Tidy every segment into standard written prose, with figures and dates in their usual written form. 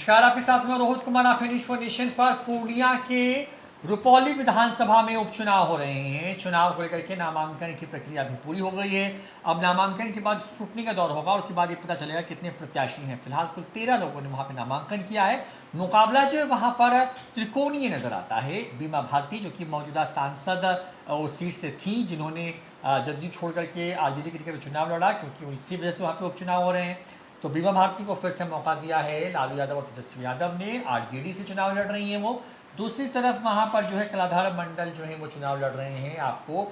नमस्कार, आपके साथ में रोहित कुमार, आप न्यूज फॉर नेशन पर। पूर्णिया के रुपौली विधानसभा में उपचुनाव हो रहे हैं। चुनाव को लेकर के नामांकन की प्रक्रिया भी पूरी हो गई है। अब नामांकन के बाद स्क्रूटनी का दौर होगा और उसके बाद ये पता चलेगा कितने प्रत्याशी हैं। फिलहाल कुल 13 लोगों ने वहां पे नामांकन किया है। मुकाबला जो है वहां पर त्रिकोणीय नजर आता है। बीमा भारती जो कि मौजूदा सांसद उस सीट से थी, जिन्होंने जदयू छोड़ करके आरजेडी के टिकट पर चुनाव लड़ा, क्योंकि इसी वजह से वहाँ पे उपचुनाव हो रहे हैं। तो बीमा भारती को फिर से मौका दिया है लालू यादव और तेजस्वी यादव ने। आरजेडी से चुनाव लड़ रही हैं वो। दूसरी तरफ वहाँ पर जो है कलाधर मंडल जो है वो चुनाव लड़ रहे हैं आपको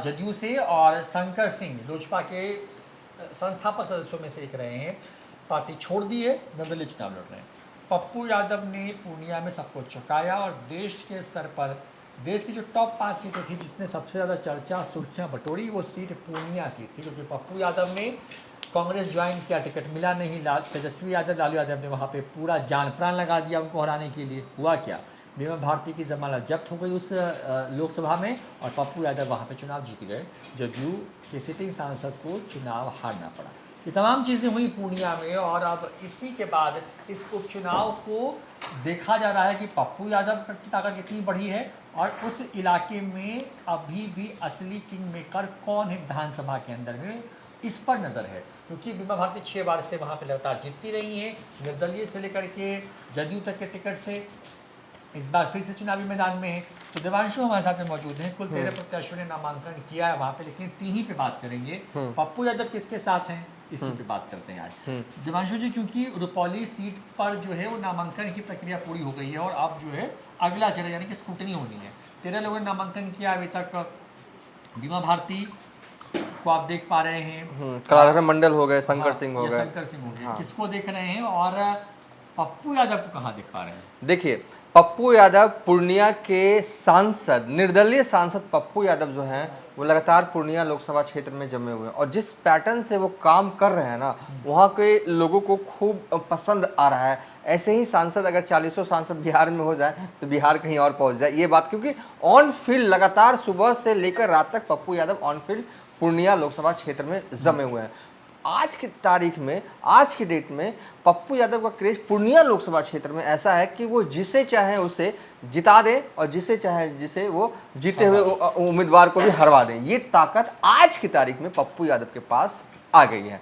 जदयू से, और शंकर सिंह लोजपा के संस्थापक सदस्यों में से एक रहे हैं, पार्टी छोड़ दी है, निर्दलीय चुनाव लड़ रहे हैं। पप्पू यादव ने पूर्णिया में सबको चौंकाया और देश के स्तर पर देश की जो टॉप 5 सीटें थी जिसने सबसे ज़्यादा चर्चा सुर्खियां बटोरी, वो सीट पूर्णिया सीट थी, क्योंकि पप्पू यादव ने कांग्रेस ज्वाइन किया, टिकट मिला नहीं। तेजस्वी यादव, लालू यादव ने वहाँ पे पूरा जान प्राण लगा दिया उनको हराने के लिए। हुआ क्या, बीमा भारती की जमानत जब्त हो गई उस लोकसभा में और पप्पू यादव वहाँ पे चुनाव जीत गए। जदयू के सिटिंग सांसद को चुनाव हारना पड़ा। ये तमाम चीज़ें हुई पूर्णिया में, और अब इसी के बाद इस उपचुनाव को देखा जा रहा है कि पप्पू यादव की ताकत कितनी बढ़ी है और उस इलाके में अभी भी असली किंग मेकर कौन है विधानसभा के अंदर में, इस पर नज़र है। क्योंकि बीमा भारती 6 बार से वहाँ पे लगातार जीतती रही है, निर्दलीय से लेकर के जदयू तक के टिकट से। इस बार फिर से चुनावी मैदान में है। तो देवांशु हमारे साथ में मौजूद हैं। कुल 13 प्रत्याशियों ने नामांकन किया है वहाँ पे, लेकिन 3 ही पे बात करेंगे। पप्पू यादव किसके साथ हैं, इसी पे बात करते हैं आज। देवांशु जी, क्योंकि रुपौली सीट पर जो है वो नामांकन की प्रक्रिया पूरी हो गई है और अब जो है अगला चरण यानी कि स्क्रूटनी होनी है। 13 लोगों ने नामांकन किया अभी तक। बीमा भारती को आप देख पा रहे हैं, कलाधर मंडल हो गए, शंकर सिंह हो गए। शंकर सिंह हो गए, किसको देख रहे हैं, और पप्पू यादव को कहाँ देख पा रहे हैं? देखिए, पप्पू यादव पूर्णिया के सांसद, निर्दलीय सांसद पप्पू यादव जो हैं वो लगातार पूर्णिया लोकसभा क्षेत्र में जमे हुए हैं और जिस पैटर्न से वो काम कर रहे हैं ना, वहाँ के लोगों को खूब पसंद आ रहा है। ऐसे ही सांसद अगर 40 सांसद बिहार में हो जाए तो बिहार कहीं और पहुँच जाए, ये बात, क्योंकि ऑन फील्ड लगातार सुबह से लेकर रात तक पप्पू यादव ऑन फील्ड पूर्णिया लोकसभा क्षेत्र में जमे हुए हैं। आज की तारीख में, आज की डेट में पप्पू यादव का क्रेज पूर्णिया लोकसभा क्षेत्र में ऐसा है कि वो जिसे चाहे उसे जिता दे और जिसे चाहे जिसे वो जीते हुए उम्मीदवार को भी हरवा दे। ये ताकत आज की तारीख में पप्पू यादव के पास आ गई है।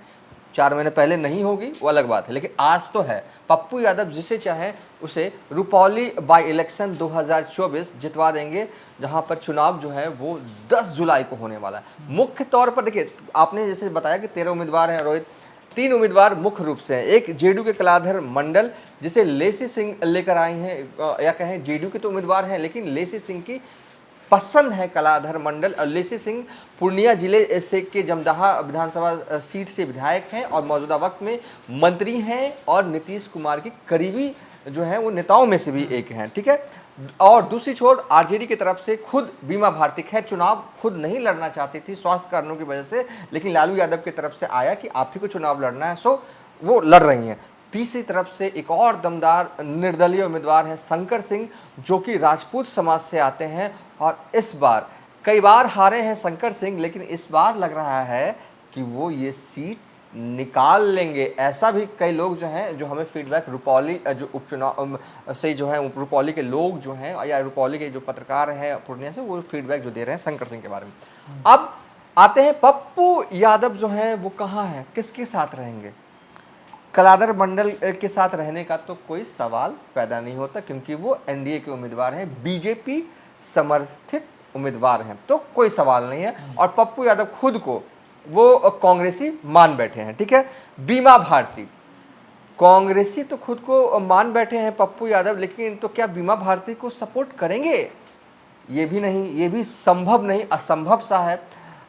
4 महीने पहले नहीं होगी वो अलग बात है, लेकिन आज तो है। पप्पू यादव जिसे चाहे उसे रुपौली बाई इलेक्शन 2024 जितवा देंगे, जहां पर चुनाव जो है वो 10 जुलाई को होने वाला है। मुख्य तौर पर देखिए, आपने जैसे बताया कि 13 उम्मीदवार हैं रोहित, 3 उम्मीदवार मुख्य रूप से हैं। एक जेडीयू के कलाधर मंडल जिसे लेसी सिंह लेकर आई हैं, या कहें जेडीयू के तो उम्मीदवार हैं लेकिन लेसी सिंह की पसंद है कलाधर मंडल। और लेसी सिंह पूर्णिया जिले से के जमदाहा विधानसभा सीट से विधायक हैं और मौजूदा वक्त में मंत्री हैं और नीतीश कुमार की करीबी जो है वो नेताओं में से भी एक हैं, ठीक है। और दूसरी छोर आरजेडी की तरफ से खुद बीमा भारती, खैर चुनाव खुद नहीं लड़ना चाहती थी स्वास्थ्य कारणों की वजह से, लेकिन लालू यादव की तरफ से आया कि आप ही को चुनाव लड़ना है, सो वो लड़ रही हैं। तीसरी तरफ से एक और दमदार निर्दलीय उम्मीदवार है शंकर सिंह, जो कि राजपूत समाज से आते हैं और इस बार कई बार हारे हैं शंकर सिंह, लेकिन इस बार लग रहा है कि वो ये सीट निकाल लेंगे। ऐसा भी कई लोग जो हैं, जो हमें फीडबैक रुपौली जो उपचुनाव से जो है रुपौली के लोग जो हैं या रुपौली के जो पत्रकार हैं पूर्णिया से, वो फीडबैक जो दे रहे हैं शंकर सिंह के बारे में। अब आते हैं पप्पू यादव जो हैं वो कहाँ हैं, किसके साथ रहेंगे। कलाधर मंडल के साथ रहने का तो कोई सवाल पैदा नहीं होता, क्योंकि वो एनडीए के उम्मीदवार हैं, बीजेपी समर्थित उम्मीदवार हैं, तो कोई सवाल नहीं है। और पप्पू यादव खुद को वो कांग्रेसी मान बैठे हैं, ठीक है। बीमा भारती कांग्रेसी तो खुद को मान बैठे हैं पप्पू यादव, लेकिन तो क्या बीमा भारती को सपोर्ट करेंगे, ये भी नहीं, ये भी संभव नहीं, असंभव सा है,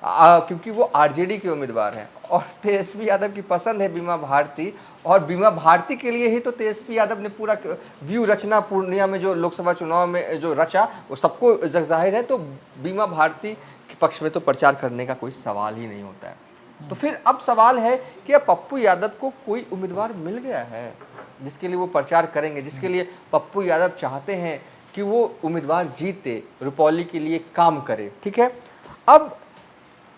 क्योंकि वो आरजेडी के उम्मीदवार हैं और तेजस्वी यादव की पसंद है बीमा भारती। और बीमा भारती के लिए ही तो तेजस्वी यादव ने पूरा व्यू रचना पूर्णिया में जो लोकसभा चुनाव में जो रचा वो सबको जग जाहिर है, तो बीमा भारती के पक्ष में तो प्रचार करने का कोई सवाल ही नहीं होता है। तो फिर अब सवाल है कि अब पप्पू यादव को कोई उम्मीदवार मिल गया है जिसके लिए वो प्रचार करेंगे, जिसके लिए पप्पू यादव चाहते हैं कि वो उम्मीदवार जीते, रुपौली के लिए काम करे, ठीक है। अब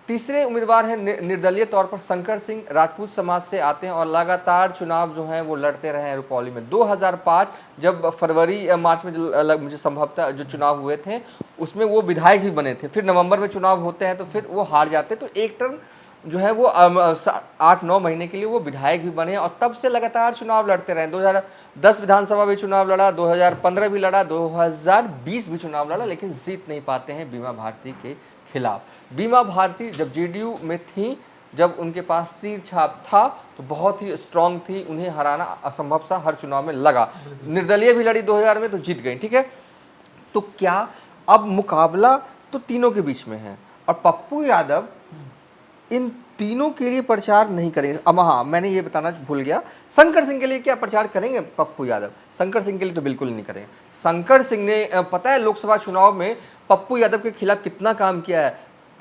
तीसरे उम्मीदवार हैं निर्दलीय तौर पर शंकर सिंह, राजपूत समाज से आते हैं और लगातार चुनाव जो है वो लड़ते रहे हैं रुपौली में। 2005 जब फरवरी मार्च में मुझे संभवतः जो चुनाव हुए थे उसमें वो विधायक भी बने थे। फिर नवंबर में चुनाव होते हैं तो फिर वो हार जाते, तो एक टर्म जो है वो 8-9 महीने के लिए वो विधायक भी बने और तब से लगातार चुनाव लड़ते रहे। 2010 विधानसभा भी चुनाव लड़ा, 2015 भी लड़ा, 2020 भी चुनाव लड़ा, लेकिन जीत नहीं पाते हैं बीमा भारती के खिलाफ। बीमा भारती जब जेडीयू में थी, जब उनके पास तीर छाप था तो बहुत ही स्ट्रांग थी, उन्हें हराना असंभव सा हर चुनाव में लगा। निर्दलीय भी लड़ी 2000 में तो जीत गई, ठीक है। तो क्या अब मुकाबला तो तीनों के बीच में है और पप्पू यादव इन तीनों के लिए प्रचार नहीं करेंगे। अब हाँ, मैंने ये बताना भूल गया, शंकर सिंह के लिए क्या प्रचार करेंगे पप्पू यादव? शंकर सिंह के लिए तो बिल्कुल नहीं करेंगे। शंकर सिंह ने पता है लोकसभा चुनाव में पप्पू यादव के खिलाफ कितना काम किया है,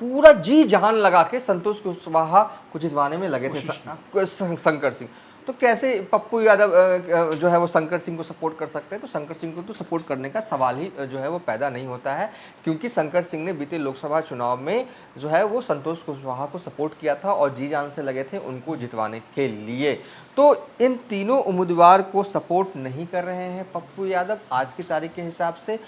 पूरा जी जान लगा के संतोष कुशवाहा को जितवाने में लगे थे शंकर सिंह। तो कैसे पप्पू यादव जो है वो शंकर सिंह को सपोर्ट कर सकते हैं? तो शंकर सिंह को तो सपोर्ट करने का सवाल ही जो है वो पैदा नहीं होता है, क्योंकि शंकर सिंह ने बीते लोकसभा चुनाव में जो है वो संतोष कुशवाहा को सपोर्ट किया था और जी जान से लगे थे उनको जितवाने के लिए। तो इन तीनों उम्मीदवार को सपोर्ट नहीं कर रहे हैं पप्पू यादव आज की तारीख के हिसाब से।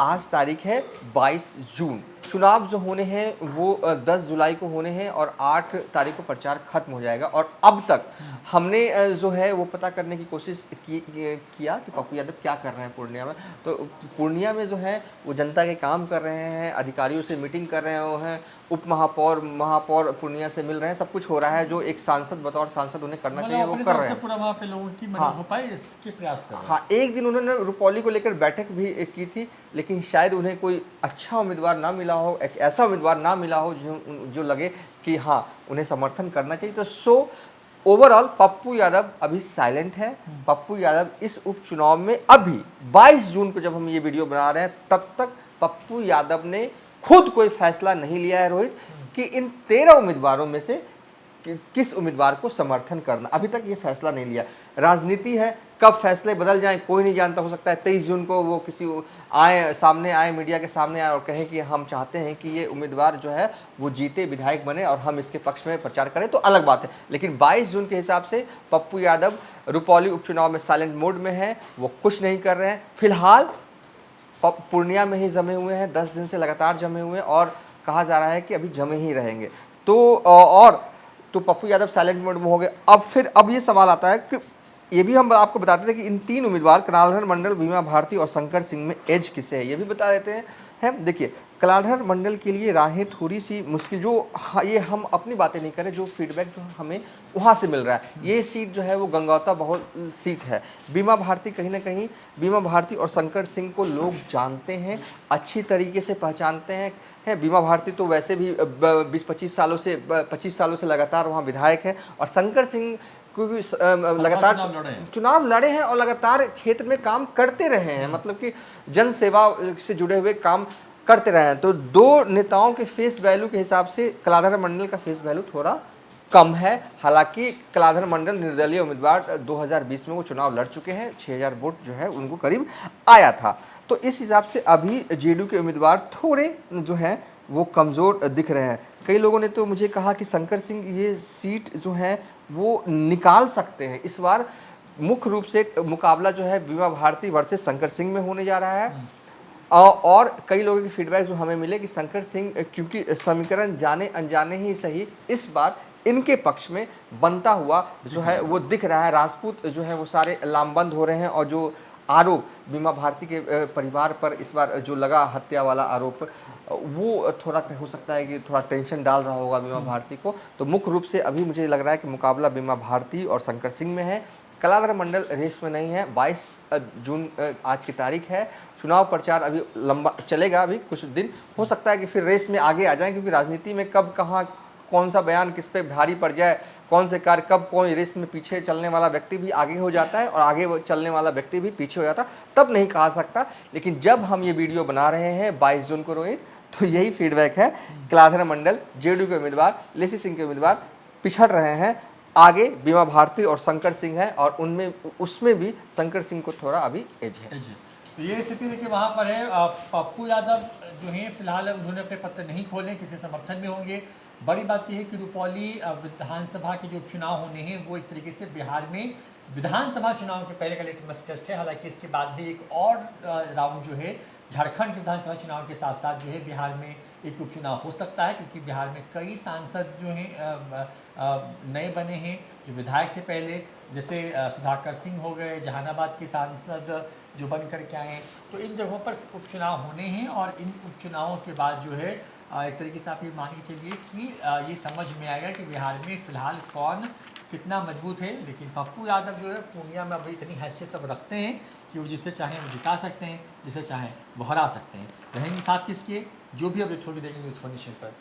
आज तारीख है 22 जून, चुनाव जो होने हैं वो 10 जुलाई को होने हैं और 8 तारीख को प्रचार खत्म हो जाएगा। और अब तक हमने जो है वो पता करने की कोशिश किया कि पप्पू यादव क्या कर रहे हैं पूर्णिया में। तो पूर्णिया में जो है वो जनता के काम कर रहे हैं, अधिकारियों से मीटिंग कर रहे हैं, उप महापौर महापौर पूर्णिया से मिल रहे हैं, सब कुछ हो रहा है जो एक सांसद बतौर सांसद उन्हें करना चाहिए वो कर रहे हैं। पूरा वहाँ पे लोगों की मदद हो पाए इसके प्रयास कर रहे हैं। हाँ, एक दिन उन्होंने रुपौली को लेकर बैठक भी की थी, लेकिन शायद उन्हें कोई अच्छा उम्मीदवार ना मिला हो, एक ऐसा उम्मीदवार ना मिला हो जो लगे कि हाँ उन्हें समर्थन करना चाहिए। तो सो ओवरऑल पप्पू यादव अभी साइलेंट है। पप्पू यादव इस उपचुनाव में अभी 22 जून को जब हम ये वीडियो बना रहे हैं तब तक पप्पू यादव ने खुद कोई फैसला नहीं लिया है रोहित कि इन 13 उम्मीदवारों में से किस उम्मीदवार को समर्थन करना, अभी तक ये फैसला नहीं लिया। राजनीति है, कब फैसले बदल जाएं कोई नहीं जानता। हो सकता है 23 जून को वो किसी सामने आए, मीडिया के सामने आए और कहें कि हम चाहते हैं कि ये उम्मीदवार जो है वो जीते, विधायक बने और हम इसके पक्ष में प्रचार करें, तो अलग बात है। लेकिन 22 जून के हिसाब से पप्पू यादव रुपौली उपचुनाव में साइलेंट मोड में है, वो कुछ नहीं कर रहे हैं। फिलहाल पूर्णिया में ही जमे हुए हैं, 10 दिन से लगातार जमे हुए हैं और कहा जा रहा है कि अभी जमे ही रहेंगे। तो पप्पू यादव साइलेंट मोड में हो गए। अब ये सवाल आता है कि ये भी हम आपको बताते थे कि इन 3 उम्मीदवार कलाधर मंडल, बीमा भारती और शंकर सिंह में एज किसे है, ये भी बता देते हैं। देखिए, कलाधर मंडल के लिए राहें थोड़ी सी मुश्किल, जो ये हम अपनी बातें नहीं करें, जो फीडबैक जो हमें वहाँ से मिल रहा है, ये सीट जो है वो गंगौता बहुत सीट है। बीमा भारती कहीं ना कहीं, बीमा भारती और शंकर सिंह को लोग जानते हैं, अच्छी तरीके से पहचानते हैं। बीमा भारती तो वैसे भी 25 सालों से लगातार वहाँ विधायक है और शंकर सिंह क्योंकि लगातार चुनाव लड़े हैं और लगातार क्षेत्र में काम करते रहे हैं, मतलब कि जन सेवा से जुड़े हुए काम करते रहे हैं। तो 2 नेताओं के फेस वैल्यू के हिसाब से कलाधर मंडल का फेस वैल्यू थोड़ा कम है। हालांकि कलाधर मंडल निर्दलीय उम्मीदवार 2020 में वो चुनाव लड़ चुके हैं, 6000 वोट जो है उनको करीब आया था। तो इस हिसाब से अभी जेडीयू के उम्मीदवार थोड़े जो हैं वो कमज़ोर दिख रहे हैं। कई लोगों ने तो मुझे कहा कि शंकर सिंह ये सीट जो है वो निकाल सकते हैं। इस बार मुख्य रूप से मुकाबला जो है बीमा भारती वर्सेस शंकर सिंह में होने जा रहा है। और कई लोगों की फीडबैक जो हमें मिले कि शंकर सिंह, क्योंकि समीकरण जाने अनजाने ही सही इस बार इनके पक्ष में बनता हुआ जो है वो दिख रहा है। राजपूत जो है वो सारे लामबंद हो रहे हैं और जो आरोप बीमा भारती के परिवार पर इस बार जो लगा, हत्या वाला आरोप, वो थोड़ा हो सकता है कि थोड़ा टेंशन डाल रहा होगा बीमा भारती को। तो मुख्य रूप से अभी मुझे लग रहा है कि मुकाबला बीमा भारती और शंकर सिंह में है। कलाधर मंडल रेस में नहीं है। 22 जून आज की तारीख है। चुनाव प्रचार अभी लंबा चलेगा, अभी कुछ दिन हो सकता है कि फिर रेस में आगे आ जाएं, क्योंकि राजनीति में कब कहाँ कौन सा बयान किस पे भारी पड़ जाए, कौन से कार्य कब कौन रेस में पीछे चलने वाला व्यक्ति भी आगे हो जाता है और आगे वो चलने वाला व्यक्ति भी पीछे हो जाता, तब नहीं कहा सकता। लेकिन जब हम ये वीडियो बना रहे हैं 22 जून को रोहित, तो यही फीडबैक है। कलाधर मंडल जेडीयू के उम्मीदवार, लेसी सिंह के उम्मीदवार पिछड़ रहे हैं। आगे बीमा भारती और शंकर सिंह है और उसमें भी शंकर सिंह को थोड़ा अभी एज है। तो ये स्थिति देखिए वहाँ पर है। पप्पू यादव जो है फिलहाल उन्होंने अपने पत्र नहीं खोले, किसी समर्थन में होंगे। बड़ी बात यह है कि रुपौली विधानसभा के जो उपचुनाव होने हैं वो एक तरीके से बिहार में विधानसभा चुनाव के पहले का लिटमस टेस्ट है। हालांकि इसके बाद भी एक और राउंड जो है झारखंड के विधानसभा चुनाव के साथ साथ जो है बिहार में एक उपचुनाव हो सकता है, क्योंकि बिहार में कई सांसद जो हैं नए बने हैं जो विधायक थे पहले, जैसे सुधाकर सिंह हो गए, जहानाबाद के सांसद जो बन कर के आए हैं। तो इन जगहों पर उपचुनाव होने हैं और इन उपचुनावों के बाद जो है एक तरीके से आप ये मान के चलिए कि ये समझ में आएगा कि बिहार में फ़िलहाल कौन कितना मजबूत है। लेकिन पप्पू यादव जो है पूर्णिया में अभी इतनी हैसियत अब रखते हैं कि वो जिसे चाहें वो जिता सकते हैं, जिसे चाहें वो हरा सकते हैं। रहेंगे साथ किसके, जो भी अपडेट छोड़ देंगे न्यूज़ 4 नेशन पर।